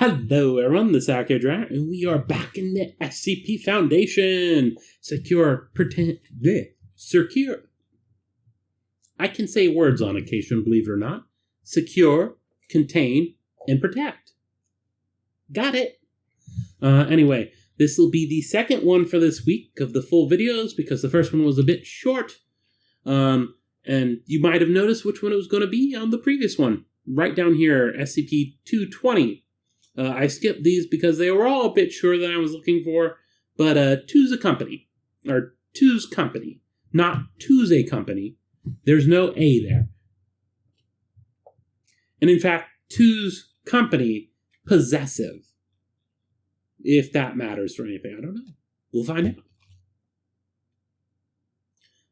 Hello everyone, this is Akhier, and we are back in the SCP Foundation. Secure. I can say words on occasion, believe it or not. Secure, contain, and protect. Got it. Anyway, this will be the second one for this week of the full videos because the first one was a bit short. And you might have noticed which one it was going to be on the previous one. Right down here, SCP-220. I skipped these because they were all a bit shorter than I was looking for, but Two's company, not Two's a company. There's no A there. And in fact, Two's company, possessive. If that matters for anything, I don't know. We'll find out.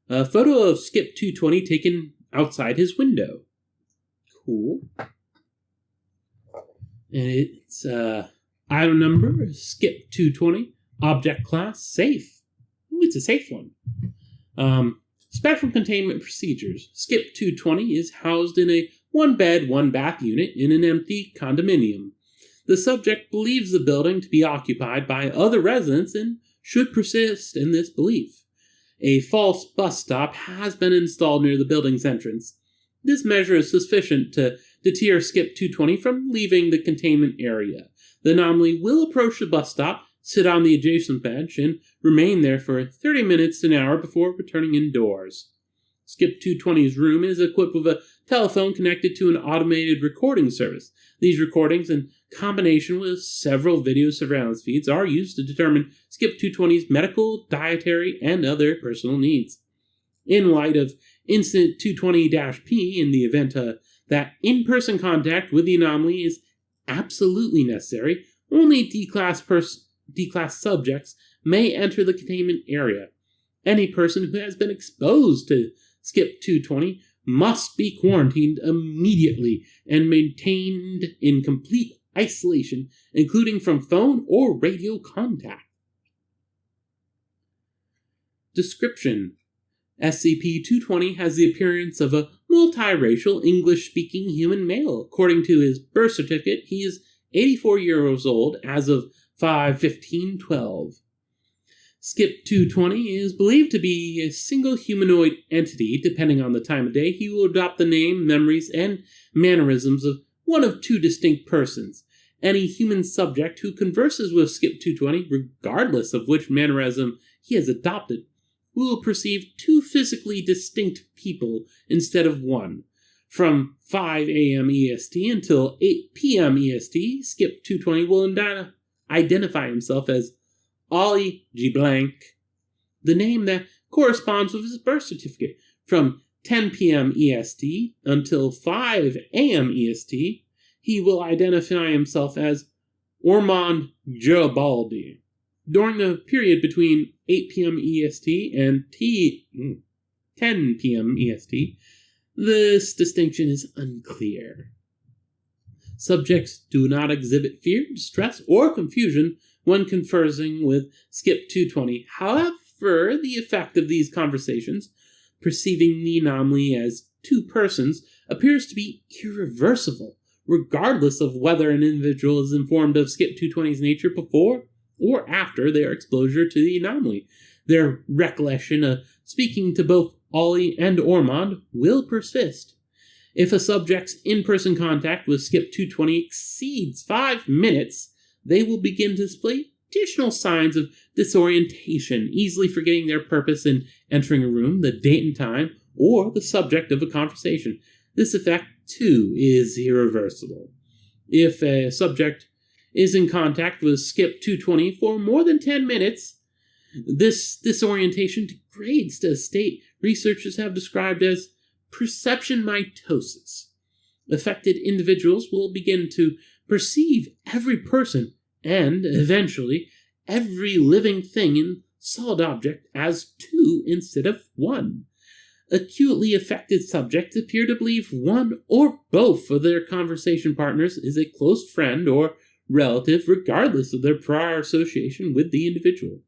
A photo of Skip 220 taken outside his window. Cool. And it's item number, Skip 220, object class, safe. Ooh, it's a safe one. Spectrum containment procedures. Skip 220 is housed in a one-bed, one-bath unit in an empty condominium. The subject believes the building to be occupied by other residents and should persist in this belief. A false bus stop has been installed near the building's entrance. This measure is sufficient to deter Skip 220 from leaving the containment area. The anomaly will approach the bus stop, sit on the adjacent bench, and remain there for 30 minutes to an hour before returning indoors. Skip 220's room is equipped with a telephone connected to an automated recording service. These recordings, in combination with several video surveillance feeds, are used to determine Skip 220's medical, dietary, and other personal needs. In light of Incident 220-P, in the event that in-person contact with the anomaly is absolutely necessary, only D-class subjects may enter the containment area. Any person who has been exposed to Skip 220 must be quarantined immediately and maintained in complete isolation, including from phone or radio contact. Description: SCP-220 has the appearance of a multiracial, English-speaking human male. According to his birth certificate, he is 84 years old as of 5/15/12. Skip 220 is believed to be a single humanoid entity. Depending on the time of day, he will adopt the name, memories, and mannerisms of one of two distinct persons. Any human subject who converses with Skip 220, regardless of which mannerism he has adopted, will perceive two physically distinct people instead of one. From 5 a.m. EST until 8 p.m. EST, Skip 220 will identify himself as Ollie G. Blank, the name that corresponds with his birth certificate. From 10 p.m. EST until 5 a.m. EST, he will identify himself as Ormond Garibaldi. During the period between 8 p.m. EST and 10 p.m. EST, this distinction is unclear. Subjects do not exhibit fear, distress, or confusion when conversing with Skip 220. However, the effect of these conversations, perceiving the anomaly as two persons, appears to be irreversible, regardless of whether an individual is informed of Skip 220's nature before or after their exposure to the anomaly. Their recollection of speaking to both Ollie and Ormond will persist. If a subject's in-person contact with Skip 220 exceeds 5 minutes, they will begin to display additional signs of disorientation, easily forgetting their purpose in entering a room, the date and time, or the subject of a conversation. This effect, too, is irreversible. If a subject is in contact with Skip 220 for more than 10 minutes, this disorientation degrades to a state researchers have described as perception mitosis. Affected individuals will begin to perceive every person and, eventually, every living thing in solid object as two instead of one. Acutely affected subjects appear to believe one or both of their conversation partners is a close friend or relative, regardless of their prior association with the individual.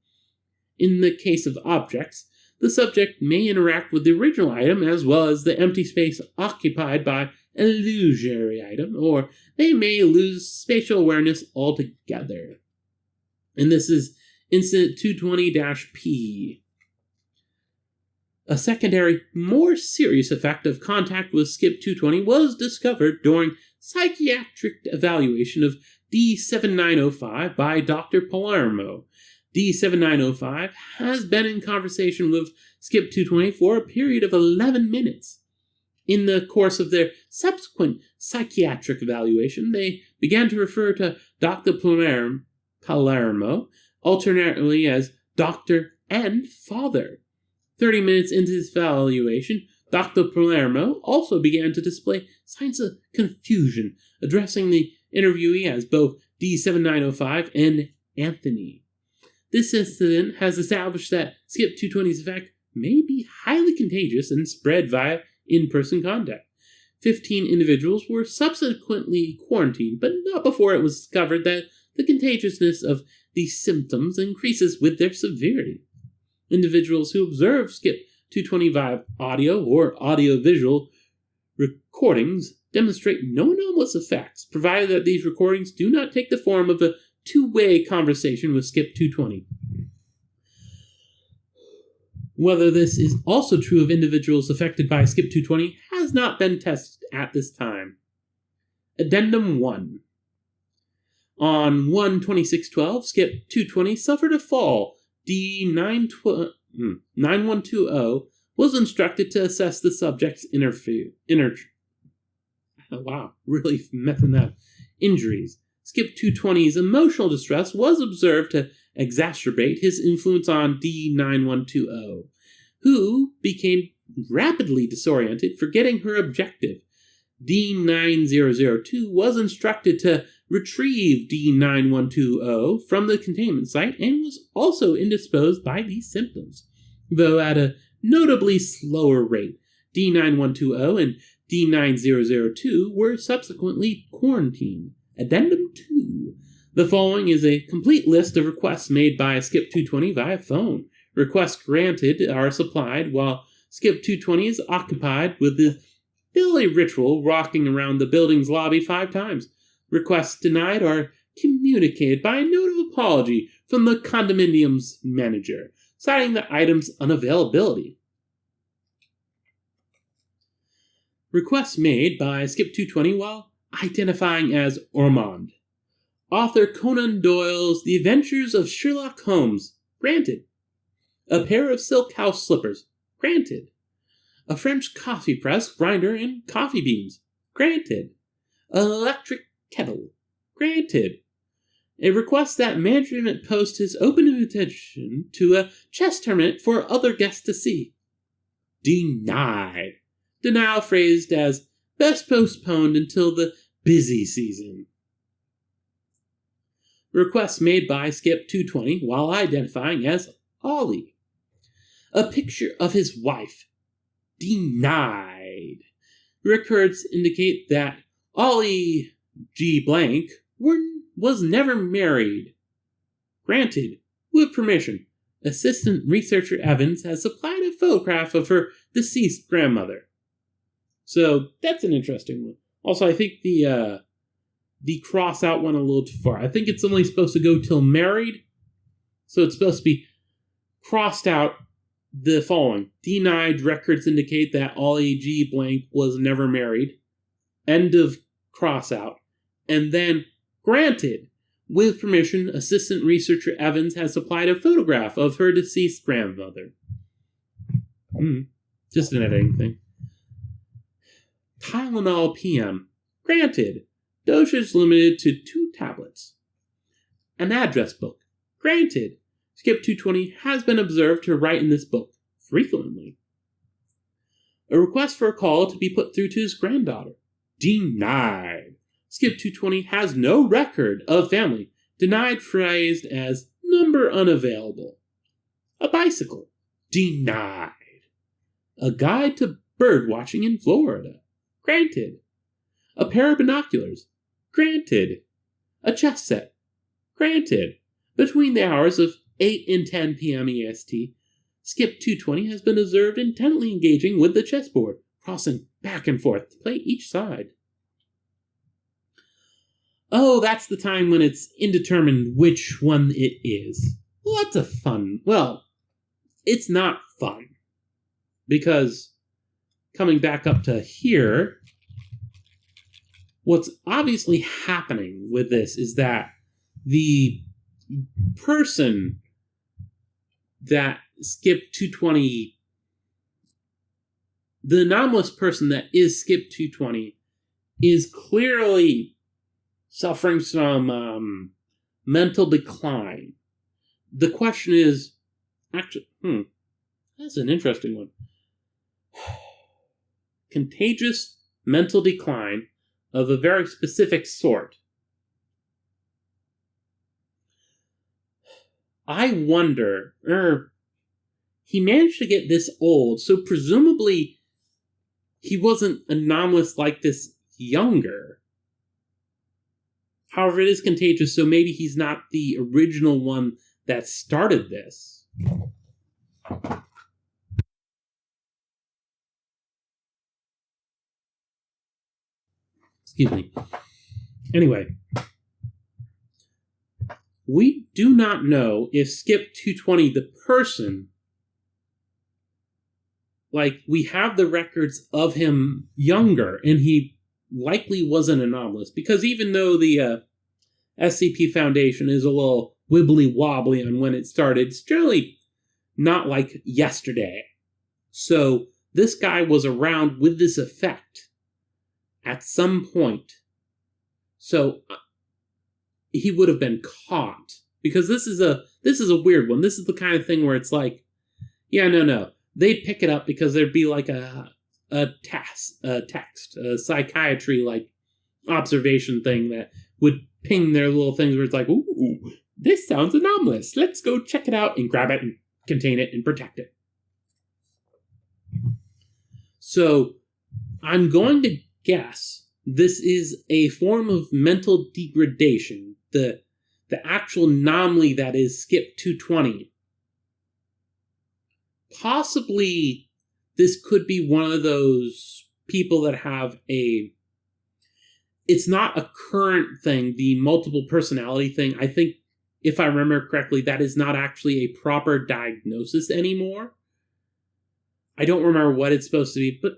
In the case of objects, the subject may interact with the original item as well as the empty space occupied by illusory item, or they may lose spatial awareness altogether. And this is Incident 220-P. A secondary, more serious effect of contact with SCP-220 was discovered during psychiatric evaluation of D7905 by Dr. Palermo. D7905 has been in conversation with SCP-220 for a period of 11 minutes. In the course of their subsequent psychiatric evaluation, they began to refer to Dr. Palermo alternately as Doctor and Father. 30 minutes into this evaluation, Dr. Palermo also began to display signs of confusion, addressing the interviewee as both D7905 and Anthony. This incident has established that SCP-220's effect may be highly contagious and spread via in-person contact. 15 individuals were subsequently quarantined, but not before it was discovered that the contagiousness of these symptoms increases with their severity. Individuals who observe SCP-220 via audio or audio-visual recordings demonstrate no anomalous effects, provided that these recordings do not take the form of a two-way conversation with SCP-220. Whether this is also true of individuals affected by SCP-220 has not been tested at this time. Addendum 1. On 1/26/12, SCP-220 suffered a fall. D9120 was instructed to assess the subject's injuries. SCP-220's emotional distress was observed to exacerbate his influence on D9120, who became rapidly disoriented, forgetting her objective. D9002 was instructed to retrieve D9120 from the containment site and was also indisposed by these symptoms, though at a notably slower rate. D9120 and D9002 were subsequently quarantined. Addendum 2. The following is a complete list of requests made by SCP-220 via phone. Requests granted are supplied while SCP-220 is occupied with the daily ritual rocking around the building's lobby 5 times. Requests denied are communicated by a note of apology from the condominium's manager, citing the item's unavailability. Requests made by SCP-220 while identifying as Ormond. Author Conan Doyle's The Adventures of Sherlock Holmes. Granted. A pair of silk house slippers. Granted. A French coffee press, grinder, and coffee beans. Granted. An electric kettle. Granted. A request that management post his open invitation to a chess tournament for other guests to see. Denied. Denial phrased as best postponed until the busy season. Requests made by SCP-220 while identifying as Ollie. A picture of his wife. Denied. Records indicate that Ollie G. Blank was never married. Granted, with permission. Assistant Researcher Evans has supplied a photograph of her deceased grandmother. So that's an interesting one. Also, I think the cross out went a little too far. I think it's only supposed to go till married. So it's supposed to be crossed out the following. Denied records indicate that Ollie G. Blank was never married. End of cross out. And then granted, with permission, Assistant Researcher Evans has supplied a photograph of her deceased grandmother. Just an editing thing. Tylenol PM. Granted. Dosage limited to 2 tablets. An address book. Granted. SCP-220 has been observed to write in this book frequently. A request for a call to be put through to his granddaughter. Denied. SCP-220 has no record of family. Denied phrased as number unavailable. A bicycle. Denied. A guide to bird watching in Florida. Granted. A pair of binoculars. Granted. A chess set. Granted. Between the hours of 8 and 10 p.m. EST, SCP-220 has been observed intently engaging with the chessboard crossing back and forth to play each side. Oh, that's the time when it's indeterminate which one it is. Well, that's a fun... Well, it's not fun. Because, coming back up to here, what's obviously happening with this is that the person that skipped 220... The anomalous person that is skipped 220 is clearly suffering from mental decline. The question is, actually, that's an interesting one. Contagious mental decline of a very specific sort. I wonder, he managed to get this old, so presumably he wasn't anomalous like this younger. However, it is contagious, so maybe he's not the original one that started this. Excuse me. Anyway, we do not know if Skip 220, the person, like, we have the records of him younger, and he likely wasn't anomalous, because even though the SCP Foundation is a little wibbly-wobbly on when it started, it's generally not like yesterday. So this guy was around with this effect at some point. So he would have been caught, because this is a weird one. This is the kind of thing where it's like, yeah, no. They'd pick it up because there'd be like a text, a psychiatry like observation thing that would ping their little things where it's like, ooh, this sounds anomalous. Let's go check it out and grab it and contain it and protect it. So I'm going to guess this is a form of mental degradation. The actual anomaly that is Skip 220. Possibly this could be one of those people that have it's not a current thing, the multiple personality thing. I think, if I remember correctly, that is not actually a proper diagnosis anymore. I don't remember what it's supposed to be, but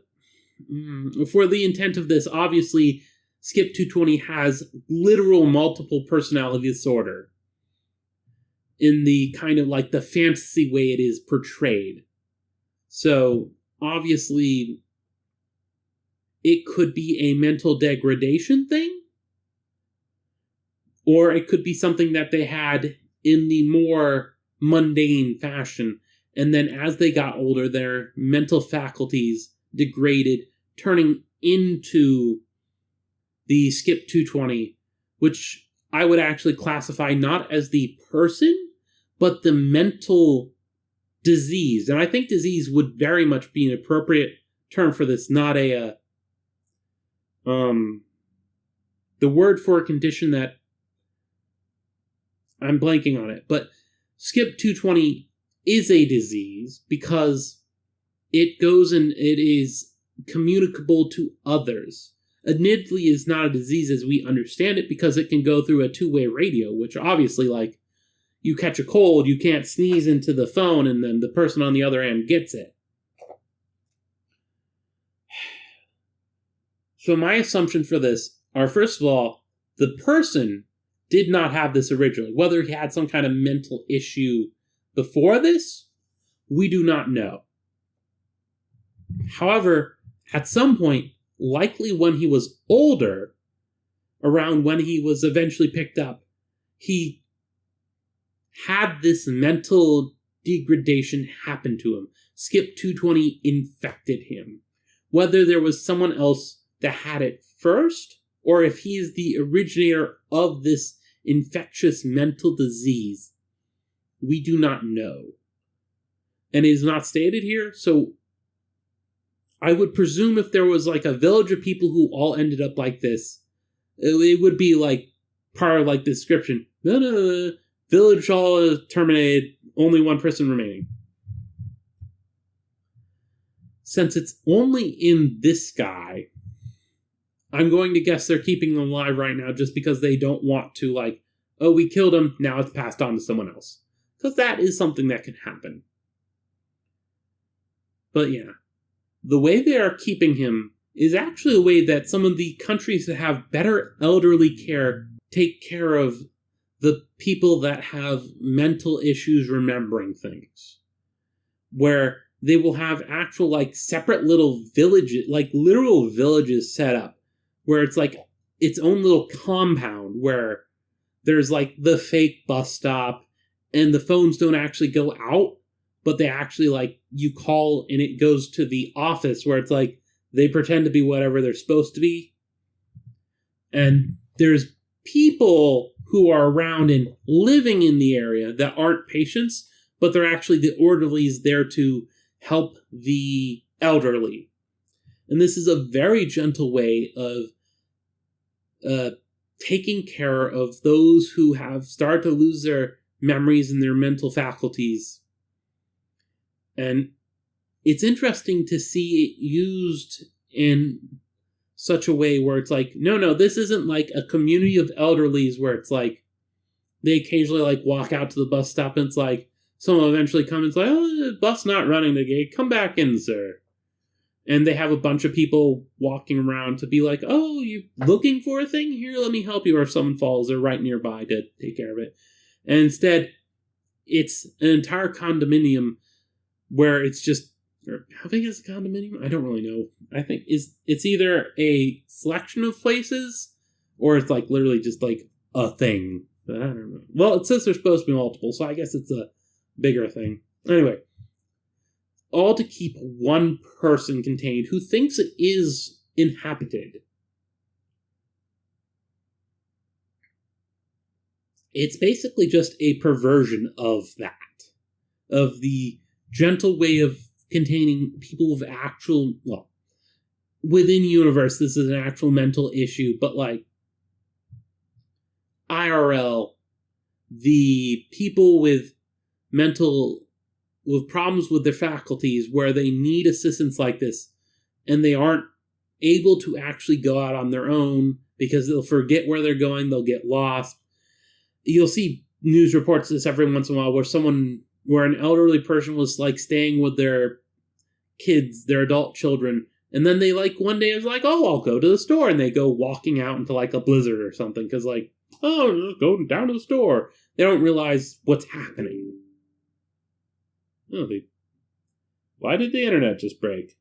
for the intent of this, obviously, Skip 220 has literal multiple personality disorder in the kind of like the fantasy way it is portrayed. So, obviously, it could be a mental degradation thing, or it could be something that they had in the more mundane fashion, and then as they got older, their mental faculties degraded, turning into the Skip 220, which I would actually classify not as the person, but the mental disease. And I think disease would very much be an appropriate term for this, not a the word for a condition that I'm blanking on it, but Skip 220 is a disease because it goes and it is communicable to others. Admittedly, is not a disease as we understand it because it can go through a two-way radio, which obviously, like, you catch a cold, you can't sneeze into the phone, and then the person on the other end gets it. So my assumption for this are, first of all, the person did not have this originally. Whether he had some kind of mental issue before this, we do not know. However, at some point, likely when he was older, around when he was eventually picked up, he had this mental degradation happen to him. Skip 220 infected him. Whether there was someone else that had it first, or if he is the originator of this infectious mental disease, we do not know. And it is not stated here, so I would presume if there was like a village of people who all ended up like this, it would be like part of like the description. No. Village all terminated, only one person remaining. since it's only in this guy, I'm going to guess they're keeping them alive right now just because they don't want to, like, oh, we killed him, now it's passed on to someone else. Because that is something that can happen. But yeah, the way they are keeping him is actually a way that some of the countries that have better elderly care take care of the people that have mental issues remembering things. Where they will have actual, like, separate little villages, like literal villages set up, where it's like its own little compound where there's like the fake bus stop and the phones don't actually go out, but they actually, like, you call and it goes to the office where it's like they pretend to be whatever they're supposed to be. And there's people who are around and living in the area that aren't patients, but they're actually the orderlies there to help the elderly. And this is a very gentle way of taking care of those who have started to lose their memories and their mental faculties. And it's interesting to see it used in such a way where it's like, no, this isn't like a community of elderlies where it's like they occasionally like walk out to the bus stop and it's like someone will eventually come and it's like, oh, the bus not running today, come back in, sir. And they have a bunch of people walking around to be like, oh, you looking for a thing? Here, let me help you. Or if someone falls, they're right nearby to take care of it. And instead, it's an entire condominium where it's just, or how big is a condominium? I don't really know. I think it's either a selection of places or it's like literally just like a thing. But I don't know. Well, it says there's supposed to be multiple, so I guess it's a bigger thing. Anyway. All to keep one person contained who thinks it is inhabited. It's basically just a perversion of that. Of the gentle way of containing people with actual, well, within universe, this is an actual mental issue, but like, IRL, the people with problems with their faculties where they need assistance like this and they aren't able to actually go out on their own because they'll forget where they're going, they'll get lost. You'll see news reports of this every once in a while where an elderly person was like staying with their kids, their adult children, and then they like one day is like, oh, I'll go to the store, and they go walking out into like a blizzard or something because like, oh, just go down to the store. They don't realize what's happening. Oh, why did the internet just break?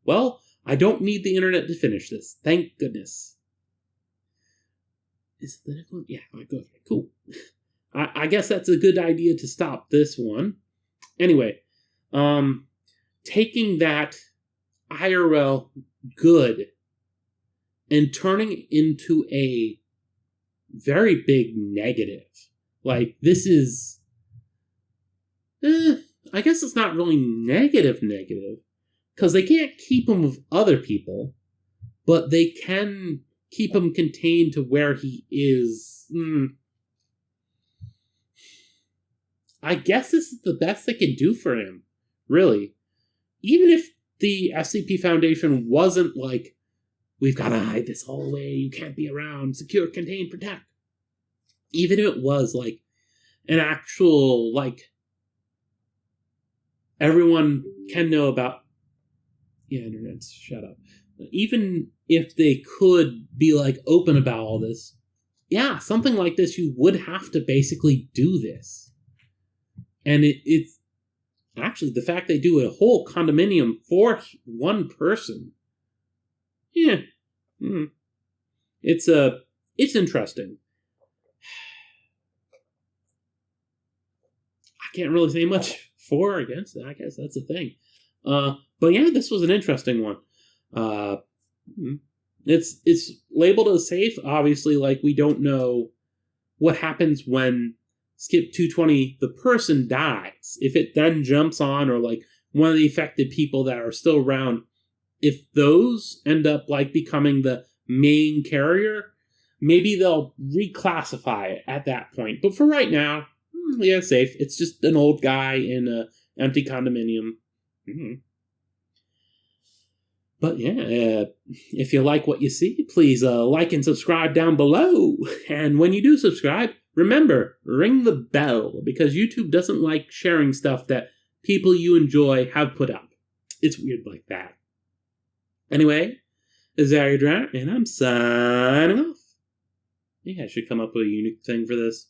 Well, I don't need the internet to finish this. Thank goodness. Is it the next one? Yeah, I go. Cool. I guess that's a good idea to stop this one. Anyway, taking that IRL good and turning it into a very big negative. Like, this is... I guess it's not really negative, because they can't keep him with other people, but they can keep him contained to where he is. I guess this is the best they can do for him, really. Even if the SCP Foundation wasn't like, we've got to hide this all away, you can't be around, secure, contain, protect. Even if it was like an actual, like, everyone can know about... Yeah, internet, shut up. Even if they could be, like, open about all this, yeah, something like this, you would have to basically do this. And it's... Actually, the fact they do a whole condominium for one person... Yeah. It's interesting. I can't really say much for or against it. I guess that's the thing. But yeah, this was an interesting one. It's labeled as safe. Obviously, like, we don't know what happens when Skip 220, the person, dies. If it then jumps on, or like one of the affected people that are still around, if those end up like becoming the main carrier, maybe they'll reclassify it at that point. But for right now, yeah, safe. It's just an old guy in a empty condominium. But yeah, if you like what you see, please like and subscribe down below. And when you do subscribe, remember, ring the bell, because YouTube doesn't like sharing stuff that people you enjoy have put up. It's weird like that. Anyway, this is Akhier, and I'm signing off. I think I should come up with a unique thing for this.